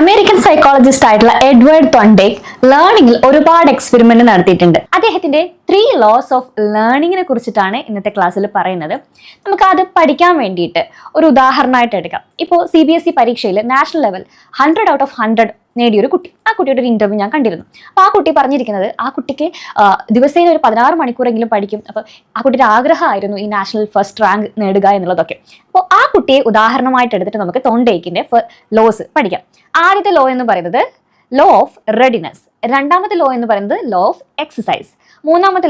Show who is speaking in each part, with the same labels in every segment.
Speaker 1: American psychologist ആയിട്ടുള്ള Edward തൊണ്ടേക്ക് ലേണിംഗിൽ ഒരുപാട് experiment നടത്തിയിട്ടുണ്ട്. അദ്ദേഹത്തിന്റെ 3 laws ഓഫ് ലേണിംഗിനെ കുറിച്ചിട്ടാണ് ഇന്നത്തെ ക്ലാസ്സിൽ പറയുന്നത്. നമുക്ക് അത് പഠിക്കാൻ വേണ്ടിയിട്ട് ഒരു ഉദാഹരണമായിട്ട് എടുക്കാം. ഇപ്പോൾ CBSE പരീക്ഷയിൽ നാഷണൽ ലെവൽ 100 out of 100 നേടിയൊരു കുട്ടി, ആ കുട്ടിയുടെ ഒരു ഇന്റർവ്യൂ ഞാൻ കണ്ടിരുന്നു. അപ്പോൾ ആ കുട്ടി പറഞ്ഞിരിക്കുന്നത് ആ കുട്ടിക്ക് ദിവസേന ഒരു 16 മണിക്കൂറെങ്കിലും പഠിക്കും. അപ്പോൾ ആ കുട്ടിയുടെ ആഗ്രഹമായിരുന്നു ഈ നാഷണൽ ഫസ്റ്റ് റാങ്ക് നേടുക എന്നുള്ളതൊക്കെ. അപ്പോൾ ആ കുട്ടിയെ ഉദാഹരണമായിട്ട് എടുത്തിട്ട് നമുക്ക് തൊണ്ടേക്കിന്റെ ലോസ് പഠിക്കാം. ആദ്യത്തെ ലോ എന്ന് പറയുന്നത് ലോ ഓഫ് റെഡിനെസ്, രണ്ടാമത്തെ ലോ എന്ന് പറയുന്നത് ലോ ഓഫ് എക്സസൈസ്, മൂന്നാമത്തെ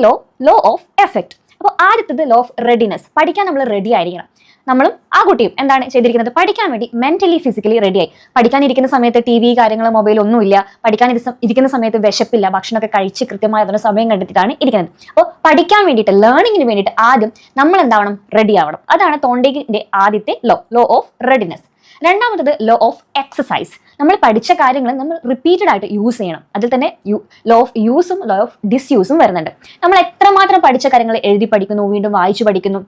Speaker 1: ലോ ഓഫ് എഫക്റ്റ്. അപ്പോൾ ആദ്യത്തത് ലോ ഓഫ് റെഡിനെസ്, പഠിക്കാൻ നമ്മൾ റെഡി ആയിരിക്കണം. നമ്മളും ആ കുട്ടിയും എന്താണ് ചെയ്തിരിക്കുന്നത്, പഠിക്കാൻ വേണ്ടി മെന്റലി ഫിസിക്കലി റെഡിയായി. പഠിക്കാനിരിക്കുന്ന സമയത്ത് TV കാര്യങ്ങൾ മൊബൈൽ ഒന്നുമില്ല, ഇരിക്കുന്ന സമയത്ത് വിശപ്പില്ല, ഭക്ഷണമൊക്കെ കഴിച്ച് കൃത്യമായി അതിന് സമയം കണ്ടെത്തിയിട്ടാണ് ഇരിക്കുന്നത്. അപ്പോൾ പഠിക്കാൻ വേണ്ടിയിട്ട് ലേണിങ്ങിന് വേണ്ടിയിട്ട് ആദ്യം നമ്മൾ എന്താവണം, റെഡി ആവണം. അതാണ് തോണ്ടേക്കിന്റെ ആദ്യത്തെ ലോ ഓഫ് റെഡിനെസ്. രണ്ടാമത്തത് ലോ ഓഫ് എക്സസൈസ്, നമ്മൾ പഠിച്ച കാര്യങ്ങൾ നമ്മൾ റിപ്പീറ്റഡ് ആയിട്ട് യൂസ് ചെയ്യണം. അതിൽ തന്നെ ലോ ഓഫ് യൂസും ലോ ഓഫ് ഡിസ്യൂസും വരുന്നുണ്ട്. നമ്മൾ എത്രമാത്രം പഠിച്ച കാര്യങ്ങൾ എഴുതി പഠിക്കുന്നു, വീണ്ടും വായിച്ചു പഠിക്കുന്നു,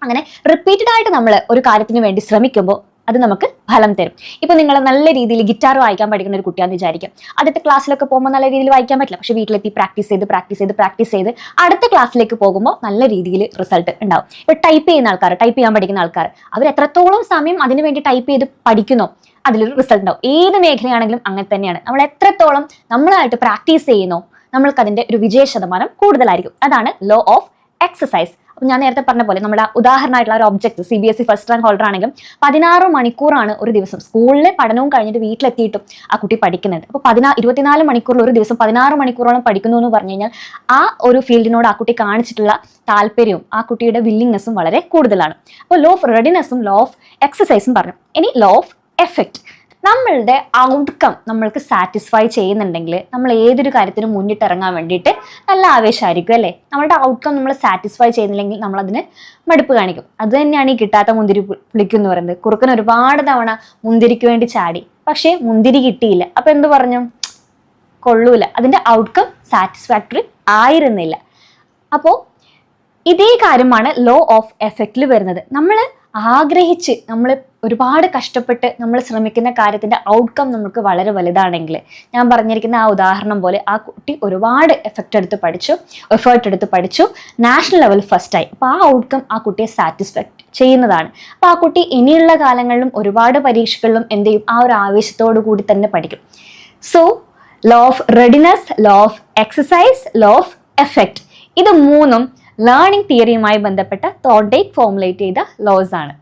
Speaker 1: അങ്ങനെ റിപ്പീറ്റഡ് ആയിട്ട് നമ്മൾ ഒരു കാര്യത്തിന് വേണ്ടി ശ്രമിക്കുമ്പോൾ അത് നമുക്ക് ഫലം തരും. ഇപ്പൊ നിങ്ങൾ നല്ല രീതിയിൽ ഗിറ്റാർ വായിക്കാൻ പഠിക്കുന്ന ഒരു കുട്ടിയാണെന്ന് വിചാരിക്കും. ആദ്യത്തെ ക്ലാസ്സിലൊക്കെ പോകുമ്പോൾ നല്ല രീതിയിൽ വായിക്കാൻ പറ്റില്ല, പക്ഷെ വീട്ടിലെത്തി പ്രാക്ടീസ് ചെയ്ത് അടുത്ത ക്ലാസ്സിലേക്ക് പോകുമ്പോൾ നല്ല രീതിയിൽ റിസൾട്ട് ഉണ്ടാവും. ഇപ്പൊ ടൈപ്പ് ചെയ്യാൻ പഠിക്കുന്ന ആൾക്കാർ അവർ എത്രത്തോളം സമയം അതിനു വേണ്ടി ടൈപ്പ് ചെയ്ത് പഠിക്കുന്നോ അതിലൊരു റിസൾട്ട് ഉണ്ടാവും. ഏത് മേഖലയാണെങ്കിലും അങ്ങനെ തന്നെയാണ്. നമ്മൾ എത്രത്തോളം നമ്മളായിട്ട് പ്രാക്ടീസ് ചെയ്യുന്നോ നമ്മൾക്ക് അതിന്റെ ഒരു വിജയ ശതമാനം കൂടുതലായിരിക്കും. അതാണ് ലോ ഓഫ് എക്സസൈസ്. അപ്പം ഞാൻ നേരത്തെ പറഞ്ഞ പോലെ നമ്മുടെ ഉദാഹരണമായിട്ടുള്ള ഒരു object CBSE first rank holder ആണെങ്കിലും 16 മണിക്കൂറാണ് ഒരു ദിവസം സ്കൂളിലെ പഠനവും കഴിഞ്ഞിട്ട് വീട്ടിലെത്തിയിട്ടും ആ കുട്ടി പഠിക്കുന്നുണ്ട്. അപ്പോൾ 24 മണിക്കൂറിൽ ഒരു ദിവസം 16 മണിക്കൂറോളം പഠിക്കുന്നു എന്ന് പറഞ്ഞു കഴിഞ്ഞാൽ ആ ഒരു ഫീൽഡിനോട് ആ കുട്ടി കാണിച്ചിട്ടുള്ള താല്പര്യവും ആ കുട്ടിയുടെ വില്ലിങ്നെസ്സും വളരെ കൂടുതലാണ്. അപ്പോൾ ലോ ഓഫ് റെഡിനെസ്സും ലോ ഓഫ് എക്സസൈസും പറഞ്ഞു. ഇനി ലോ ഓഫ് എഫക്റ്റ്, നമ്മളുടെ ഔട്ട്കം നമ്മൾക്ക് സാറ്റിസ്ഫൈ ചെയ്യുന്നുണ്ടെങ്കിൽ നമ്മൾ ഏതൊരു കാര്യത്തിനും മുന്നിട്ടിറങ്ങാൻ വേണ്ടിയിട്ട് നല്ല ആവേശമായിരിക്കും അല്ലേ. നമ്മളുടെ ഔട്ട്കം നമ്മൾ സാറ്റിസ്ഫൈ ചെയ്യുന്നില്ലെങ്കിൽ നമ്മളതിന് മടുപ്പ് കാണിക്കും. അത് തന്നെയാണ് ഈ കിട്ടാത്ത മുന്തിരി പുളിക്കും എന്ന് പറയുന്നത്. കുറുക്കൻ ഒരുപാട് തവണ മുന്തിരിക്ക് വേണ്ടി ചാടി, പക്ഷേ മുന്തിരി കിട്ടിയില്ല. അപ്പൊ എന്ത് പറഞ്ഞു, കൊള്ളൂല, അതിന്റെ ഔട്ട്കം സാറ്റിസ്ഫാക്ടറി ആയിരുന്നില്ല. അപ്പോൾ ഇതേ കാര്യമാണ് ലോ ഓഫ് എഫക്റ്റിൽ വരുന്നത്. നമ്മൾ ആഗ്രഹിച്ച് നമ്മൾ ഒരുപാട് കഷ്ടപ്പെട്ട് നമ്മൾ ശ്രമിക്കുന്ന കാര്യത്തിന്റെ ഔട്ട്കം നമുക്ക് വളരെ വലുതാണെങ്കിൽ, ഞാൻ പറഞ്ഞിരിക്കുന്ന ആ ഉദാഹരണം പോലെ ആ കുട്ടി ഒരുപാട് എഫർട്ട് എടുത്ത് പഠിച്ചു, നാഷണൽ ലെവൽ ഫസ്റ്റ് ആയി. അപ്പോൾ ആ ഔട്ട്കം ആ കുട്ടിയെ സാറ്റിസ്ഫാക്ട് ചെയ്യുന്നതാണ്. അപ്പോൾ ആ കുട്ടി ഇനിയുള്ള കാലങ്ങളിലും ഒരുപാട് പരീക്ഷകളിലും എന്ത് ചെയ്യും, ആ ഒരു ആവേശത്തോടു കൂടി തന്നെ പഠിക്കും. So low of readiness, law of exercise, law of effect, ഇത് മൂന്നും ലേണിംഗ് തിയറിയുമായി ബന്ധപ്പെട്ട തോണ്ടേക്ക് ഫോർമുലേറ്റ് ചെയ്ത ലോസ് ആണ്.